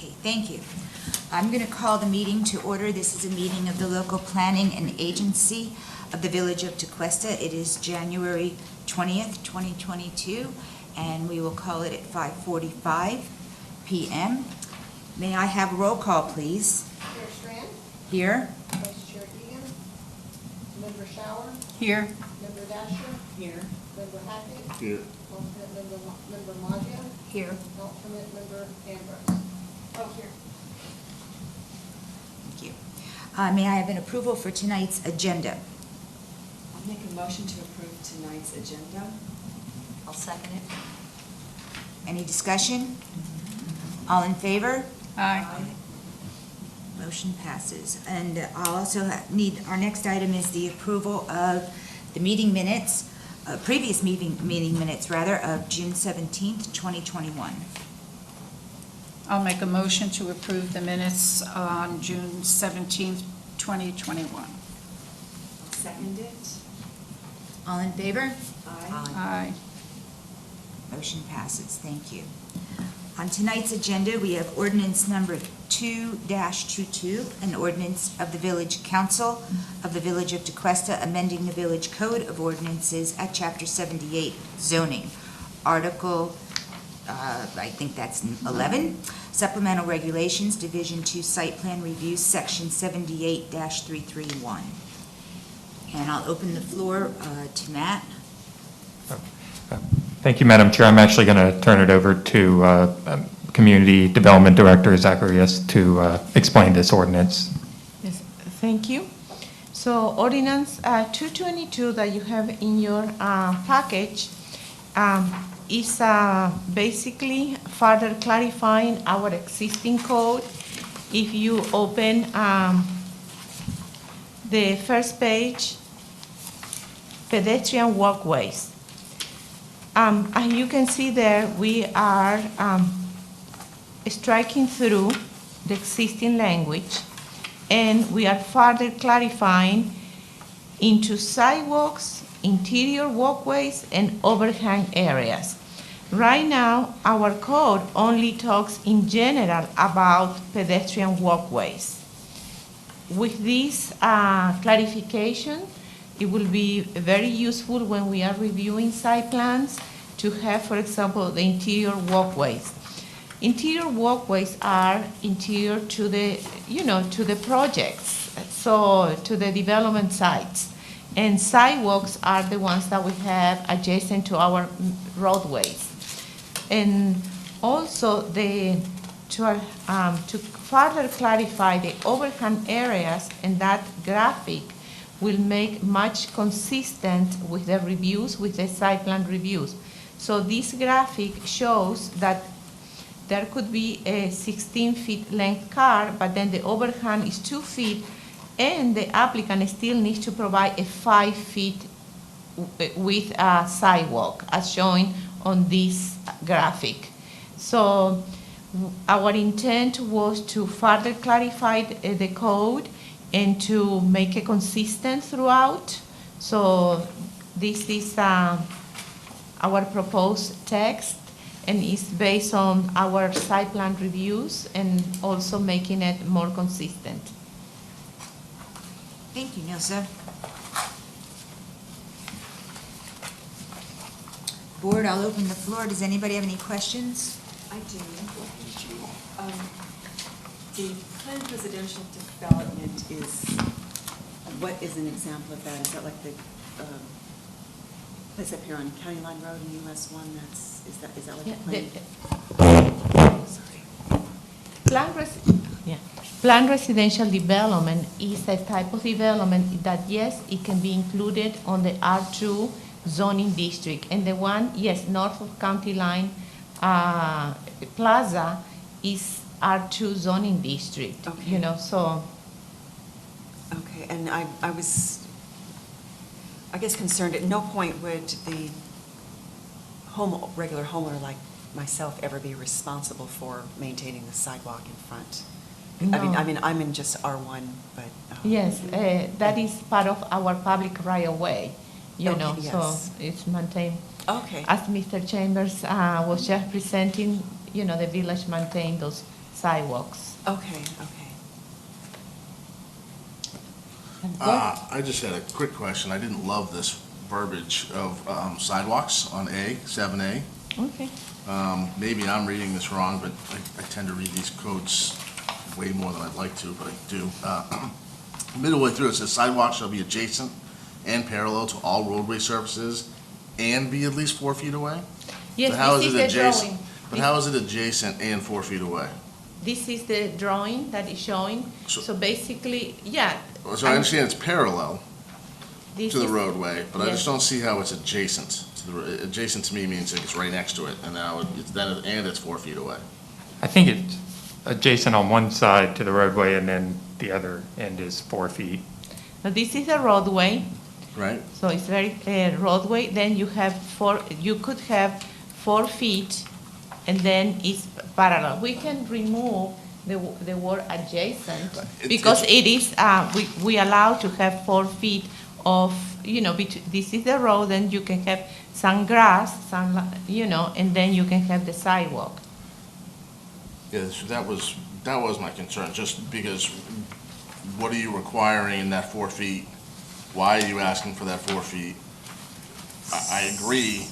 Okay, thank you. I'm going to call the meeting to order. This is a meeting of the local planning and agency of the Village of Tequesta. It is January 20th, 2022, and we will call it at 5:45 p.m. May I have a roll call, please? Chair Strand. Here. Vice Chair Egan. Member Shower. Here. Member Dasher. Here. Member Hackett. Here. Alternate member Maggio. Here. Alternate member Ambrose. Oh, here. Thank you. May I have an approval for tonight's agenda? I'll make a motion to approve tonight's agenda. I'll second it. Any discussion? All in favor? Aye. Motion passes. And I'll also need, our next item is the approval of the meeting minutes, previous meeting minutes rather, of June 17th, 2021. I'll make a motion to approve the minutes on June 17th, 2021. I'll second it. All in favor? Aye. Aye. Motion passes. Thank you. On tonight's agenda, we have ordinance number 2-22, an ordinance of the Village Council of the Village of Tequesta amending the Village Code of Ordinances at Chapter 78 zoning. Article, I think that's 11, Supplemental Regulations, Division 2 Site Plan Review, Section 78-331. And I'll open the floor to Matt. Thank you, Madam Chair. I'm actually going to turn it over to Community Development Director Zacharias to explain this ordinance. Yes, thank you. So Ordinance 222 that you have in your package is basically further clarifying our existing code. If you open the first page, pedestrian walkways. As you can see there, we are striking through the existing language, and we are further clarifying into sidewalks, interior walkways, and overhang areas. Right now, our code only talks in general about pedestrian walkways. With this clarification, it will be very useful when we are reviewing site plans to have, for example, the interior walkways. Interior walkways are interior to the, to the projects, so to the development sites. And sidewalks are the ones that we have adjacent to our roadways. And also to further clarify the overhang areas, and that graphic will make much consistent with the reviews, with the site plan reviews. So this graphic shows that there could be a 16-feet length car, but then the overhang is 2 feet, and the applicant still needs to provide a 5 feet width sidewalk, as shown on this graphic. So our intent was to further clarify the code and to make it consistent throughout. So this is our proposed text, and is based on our site plan reviews and also making it more consistent. Thank you, Nilsa. Board, I'll open the floor. Does anybody have any questions? I do. The planned residential development what is an example of that? Is that like the place up here on County Line Road in US 1? Is that like a plan? Sorry. Planned residential development is a type of development that, yes, it can be included on the R2 zoning district. And the one, yes, north of County Line Plaza is R2 zoning district. Okay. So. Okay, and I was, I guess, concerned at no point would the regular homeowner like myself ever be responsible for maintaining the sidewalk in front. No. I mean, I'm in just R1, but. Yes, that is part of our public right of way, Okay, yes. so it's maintained. Okay. As Mr. Chambers was just presenting, the village maintained those sidewalks. Okay, okay. And what- I just had a quick question. I didn't love this verbiage of sidewalks on A, 7A. Okay. Maybe I'm reading this wrong, but I tend to read these codes way more than I'd like to, but I do. Midway through, it says sidewalks shall be adjacent and parallel to all roadway surfaces and be at least 4 feet away? Yes, But how this is is it the adjacent? drawing. But how is it adjacent and 4 feet away? This is the drawing that is showing. So- So basically, yeah. So I understand it's parallel this to the is- roadway, but I just yes. don't see how it's adjacent. Adjacent to me means like it's right next to it, and now it's 4 feet away. I think it's adjacent on one side to the roadway, and then the other end is 4 feet. Now, this is a roadway, Right? so it's very roadway. Then you have you could have 4 feet, and then it's parallel. We can remove the word adjacent because it is, we allow to have 4 feet of, this is the road, and you can have some grass, and then you can have the sidewalk. Yes, that was my concern, just because what are you requiring in that 4 feet? Why are you asking for that 4 feet? I agree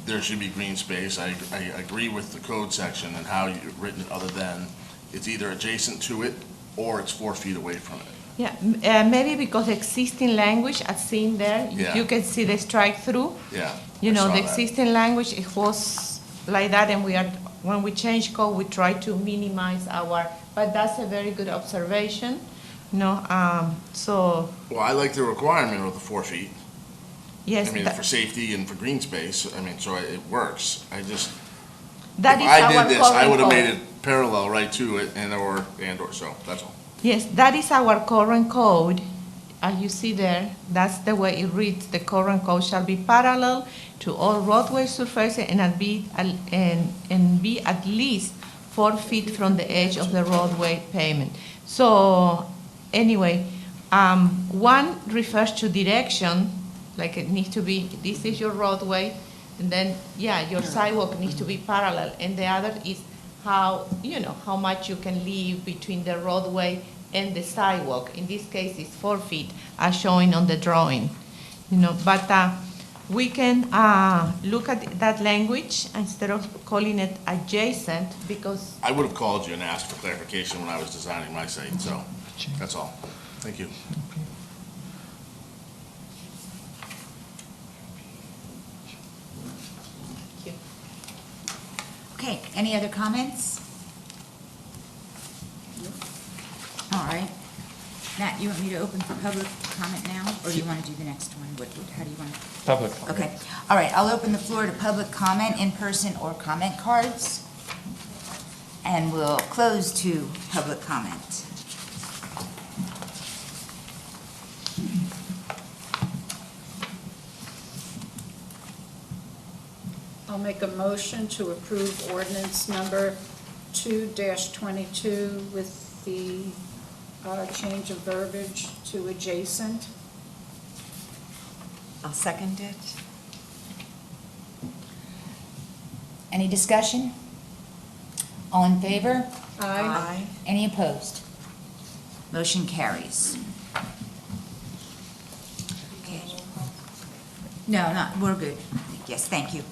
there should be green space. I agree with the code section and how you've written it, other than it's either adjacent to it or it's 4 feet away from it. Yeah, maybe because existing language, as seen there, Yeah. you can see the strike through. Yeah. You I know, saw the that. existing language, it was like that, and when we change code, we try to minimize but that's a very good observation, so, Well, I like the requirement of the 4 feet. yes, I mean, for safety and for green space, so it works. I just, that if is I our did this, I current would have made code. it parallel right to it and/or, so, that's all. Yes, that is our current code. As you see there, that's the way it reads. The current code shall be parallel to all roadway surfaces and be at least 4 feet from the edge of the roadway pavement. So, anyway, one refers to direction, like it needs to be, this is your roadway, and then, your sidewalk needs to be parallel. And the other is how much you can leave between the roadway and the sidewalk. In this case, it's 4 feet, as shown on the drawing. But we can look at that language instead of calling it adjacent, because, I would have called you and asked for clarification when I was designing my site, so, that's all. Thank you. Okay, any other comments? All right. Matt, you want me to open for public comment now, or do you want to do the next one? How do you want to? Public. Okay, all right, I'll open the floor to public comment, in person or comment cards. And we'll close to public comment. I'll make a motion to approve ordinance number 2-22 with the change of verbiage to adjacent. I'll second it. Any discussion? All in favor? Aye. Any opposed? Motion carries. Okay. No, we're good. Yes, thank you.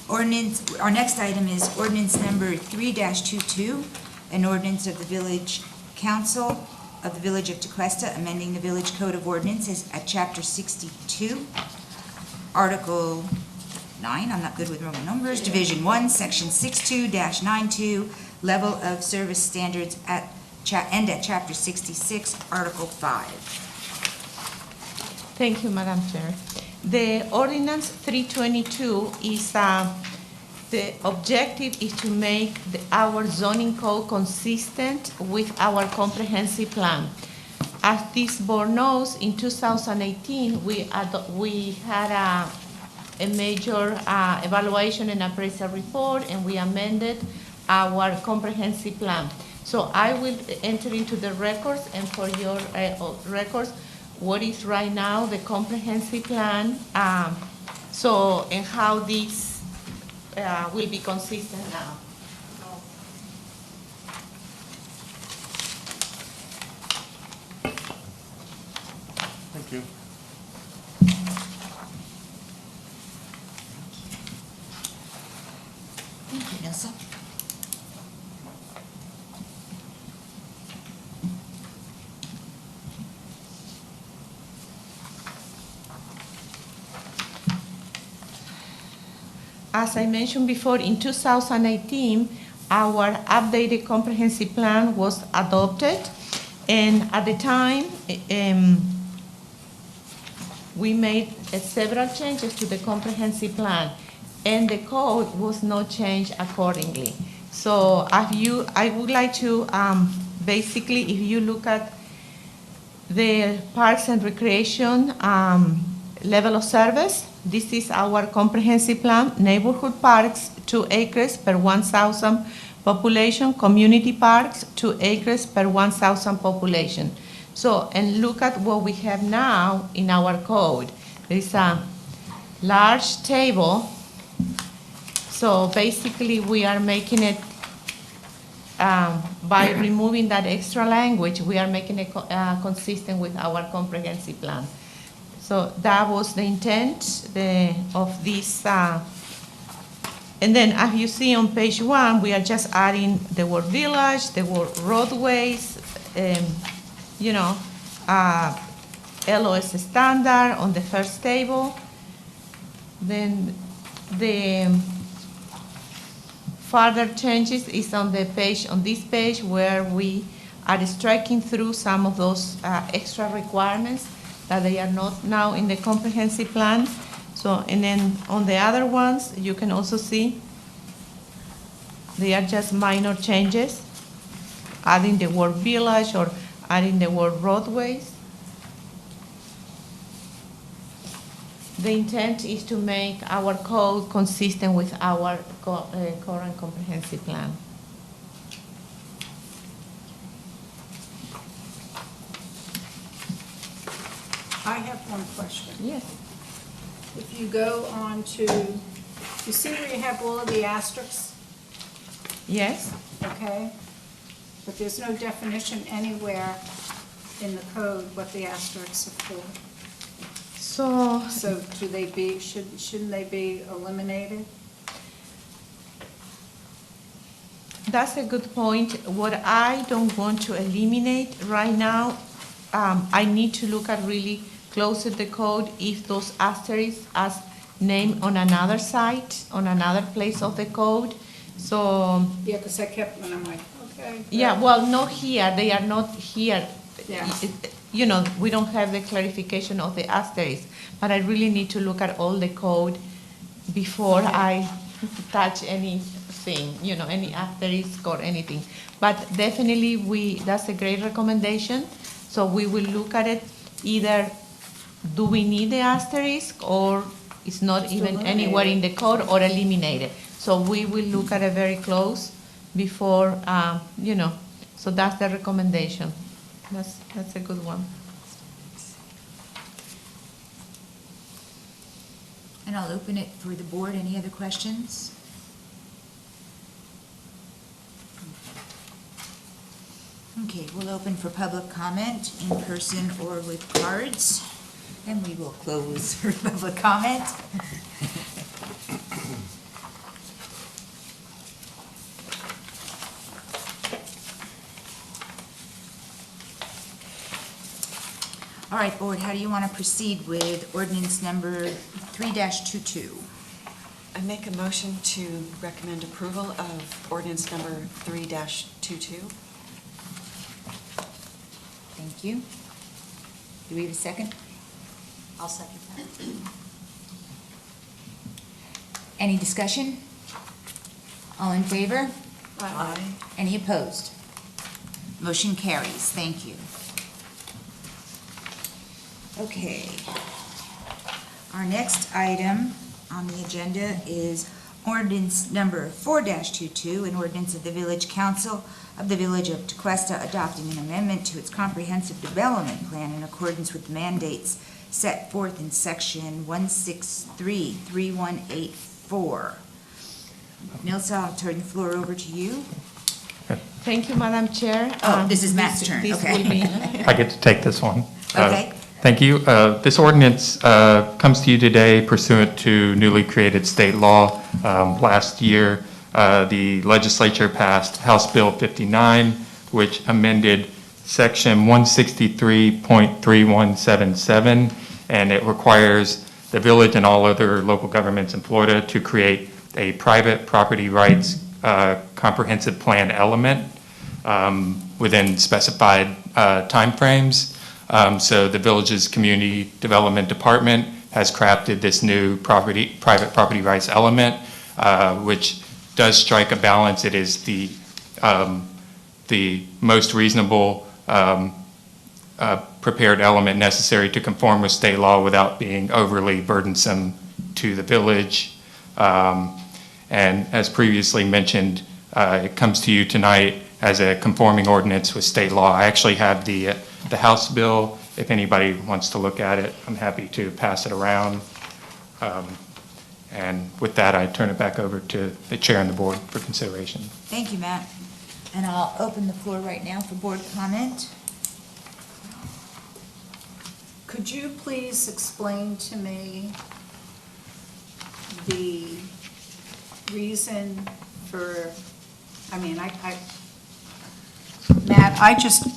Ordinance, our next item is ordinance number 3-22, an ordinance of the Village Council of the Village of Tequesta, amending the Village Code of Ordinances at Chapter 62, Article 9, I'm not good with Roman numbers, Division 1, Section 62-92, Level of Service Standards at Chapter 66, Article 5. thank you, Madam Chair. The ordinance 322 is, the objective is to make our zoning code consistent with our comprehensive plan. As this board knows, in 2018, we had a major evaluation and appraisal report, and we amended our comprehensive plan. So I will enter into the records, and for your records, what is right now the comprehensive plan, and how this will be consistent now. Thank you. Thank you, Nilsa. As I mentioned before, in 2018, our updated comprehensive plan was adopted, and at the time, we made several changes to the comprehensive plan, and the code was not changed accordingly. So I would like to, basically, if you look at the Parks and Recreation level of service, this is our comprehensive plan. Neighborhood parks, 2 acres per 1,000 population. Community parks, 2 acres per 1,000 population. So, and look at what we have now in our code. There is a large table. So basically, we are making it, by removing that extra language, we are making it consistent with our comprehensive plan. So that was the intent of this. And then as you see on page 1, we are just adding the word village, the word roadways, LOS standard on the first table. Then the further changes is on this page where we are striking through some of those extra requirements that they are not now in the comprehensive plan. So, and then on the other ones, you can also see they are just minor changes, adding the word village or adding the word roadways. The intent is to make our code consistent with our current comprehensive plan. I have one question. Yes. If you go on to, you see where you have all of the asterisks, Yes. okay? But there's no definition anywhere in the code what the asterisks are for. So So do they be, shouldn't they be eliminated? that's a good point. What I don't want to eliminate right now, I need to look at really close at the code if those asterisks are named on another site, on another place of the code. So, Yeah, because I kept, and I'm like, okay. yeah, well, not here, they are not here. Yeah. We don't have the clarification of the asterisks, but I really need to look at all the code before I touch anything, any asterisk or anything. But definitely that's a great recommendation. So we will look at it, either do we need the asterisk or it's not Just even eliminate anywhere it. in the code, or eliminate it. So we will look at it very close before, so that's the recommendation. That's a good one. And I'll open it for the board. Any other questions? Okay, we'll open for public comment in person or with cards, and we will close for public comment. All right, board, how do you want to proceed with ordinance number 3-22? I make a motion to recommend approval of ordinance number 3-22. Thank you. Do we have a second? I'll second that. Any discussion? All in favor? Aye. Any opposed? Motion carries. Thank you. Okay. Our next item on the agenda is ordinance number 4-22, an ordinance of the Village Council of the Village of Tequesta adopting an amendment to its comprehensive development plan in accordance with mandates set forth in section 163-3184. Nilsa, I'll turn the floor over to you. Thank you, Madam Chair. Oh, this is Matt's turn, This okay. will be, I get to take this one. Okay. Thank you. This ordinance comes to you today pursuant to newly created state law. Last year, the legislature passed House Bill 59, which amended Section 163.3177, and it requires the village and all other local governments in Florida to create a private property rights comprehensive plan element within specified timeframes. So the village's community development department has crafted this new private property rights element, which does strike a balance. It is the most reasonable prepared element necessary to conform with state law without being overly burdensome to the village. And as previously mentioned, it comes to you tonight as a conforming ordinance with state law. I actually have the House bill. If anybody wants to look at it, I'm happy to pass it around. And with that, I turn it back over to the chair and the board for consideration. Thank you, Matt. And I'll open the floor right now for board comment. Could you please explain to me the reason for, Matt, I just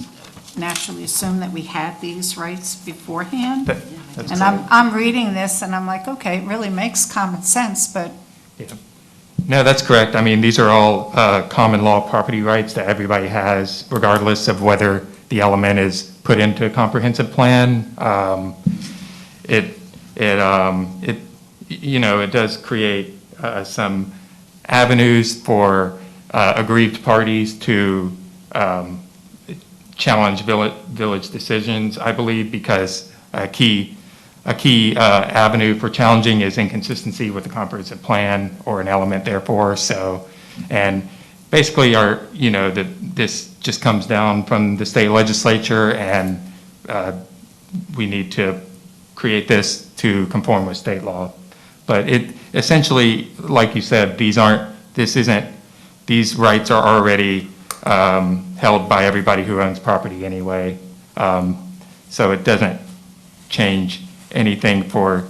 naturally assumed that we had these rights beforehand. That's And correct. I'm reading this and I'm like, okay, it really makes common sense, but Yeah. No, that's correct. I mean, these are all common law property rights that everybody has, regardless of whether the element is put into a comprehensive plan. It does create some avenues for aggrieved parties to challenge village decisions, I believe, because a key avenue for challenging is inconsistency with the comprehensive plan or an element therefore. So, and basically this just comes down from the state legislature, and we need to create this to conform with state law. But it essentially, like you said, these rights are already held by everybody who owns property anyway. So it doesn't change anything for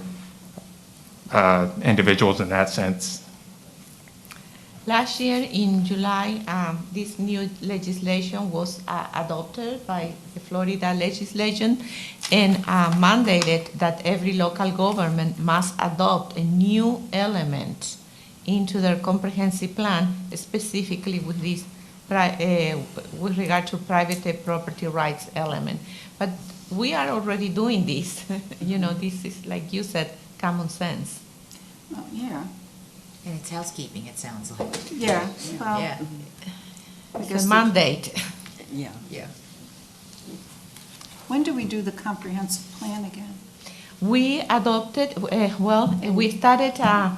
individuals in that sense. Last year in July, this new legislation was adopted by the Florida legislation and mandated that every local government must adopt a new element into their comprehensive plan, specifically with this with regard to private property rights element. But we are already doing this. This is, like you said, common sense. yeah, And it's housekeeping, it sounds like. yeah, well, Yeah. I It's guess a mandate. Yeah. when do we do the comprehensive plan again? We adopted, we started the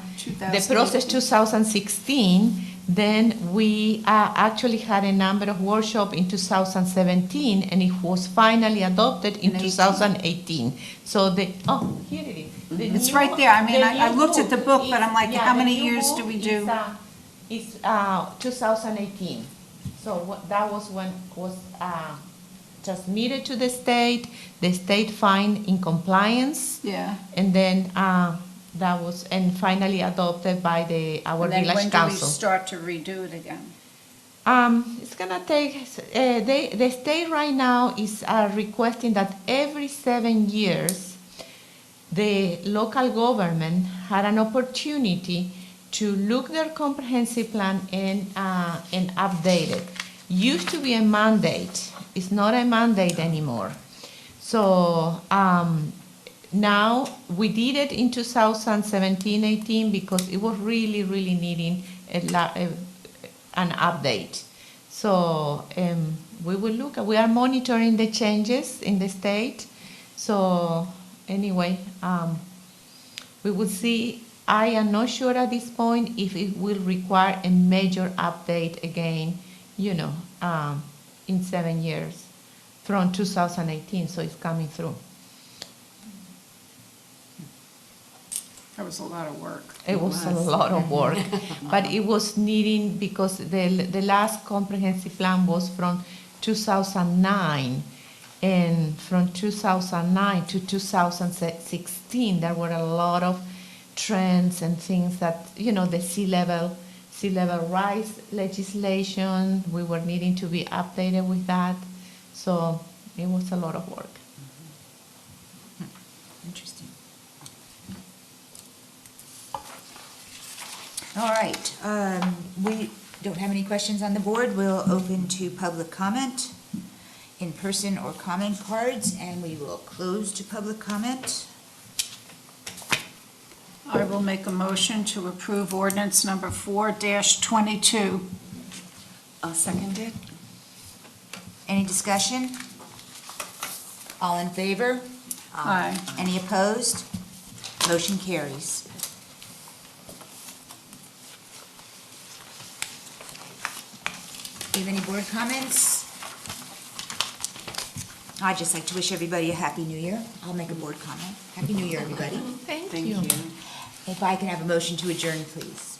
process 2016. Then we actually had a number of workshops in 2017, and it was finally adopted in 2018. So here it is. It's right there. I mean, I looked at the book, but I'm like, how many years do we do? It's 2018. So that was when it was transmitted to the state found in compliance, Yeah. and then that was, and finally adopted by our And then village when do we council. start to redo it again? It's gonna take, the state right now is requesting that every 7 years, the local government had an opportunity to look their comprehensive plan and update it. Used to be a mandate, it's not a mandate anymore. So, now, we did it in 2017-18 because it was really, really needing an update. So we will look, we are monitoring the changes in the state. So anyway, we will see. I am not sure at this point if it will require a major update again, in 7 years from 2018, so it's coming through. That was a lot of work. It was a lot of work, but it was needing because the last comprehensive plan was from 2009, And from 2009 to 2016, there were a lot of trends and things that, the sea level rise legislation, we were needing to be updated with that. So it was a lot of work. Interesting. All right, we don't have any questions on the board. We'll open to public comment, in person or comment cards, and we will close to public comment. I will make a motion to approve ordinance number 4-22. I'll second it. Any discussion? All in favor? Aye. Any opposed? Motion carries. Do you have any board comments? I'd just like to wish everybody a Happy New Year. I'll make a board comment. Happy New Year, everybody. Thank Thank you. you. If I can have a motion to adjourn, please.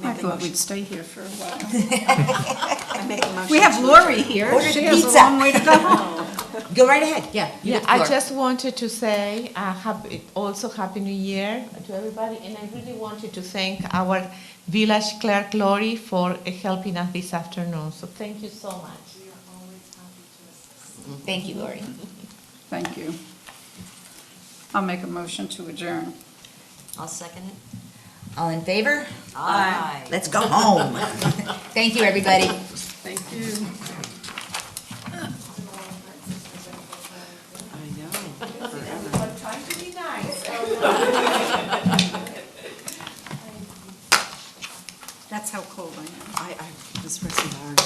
I thought we'd stay here for a while. I make a motion. We have Lori here. Order She the has a pizza. long way to go home. Go right ahead, yeah. you Yeah, get the I floor. just wanted to say also Happy New Year to everybody, and I really wanted to thank our village clerk Lori for helping us this afternoon. So thank you so much. Thank you, Lori. Thank you. I'll make a motion to adjourn. I'll second it. All in favor? Aye. Let's go home. Thank you, everybody. Thank you. I know, forever. But try to be nice. That's how cold I am. I was pressing orange.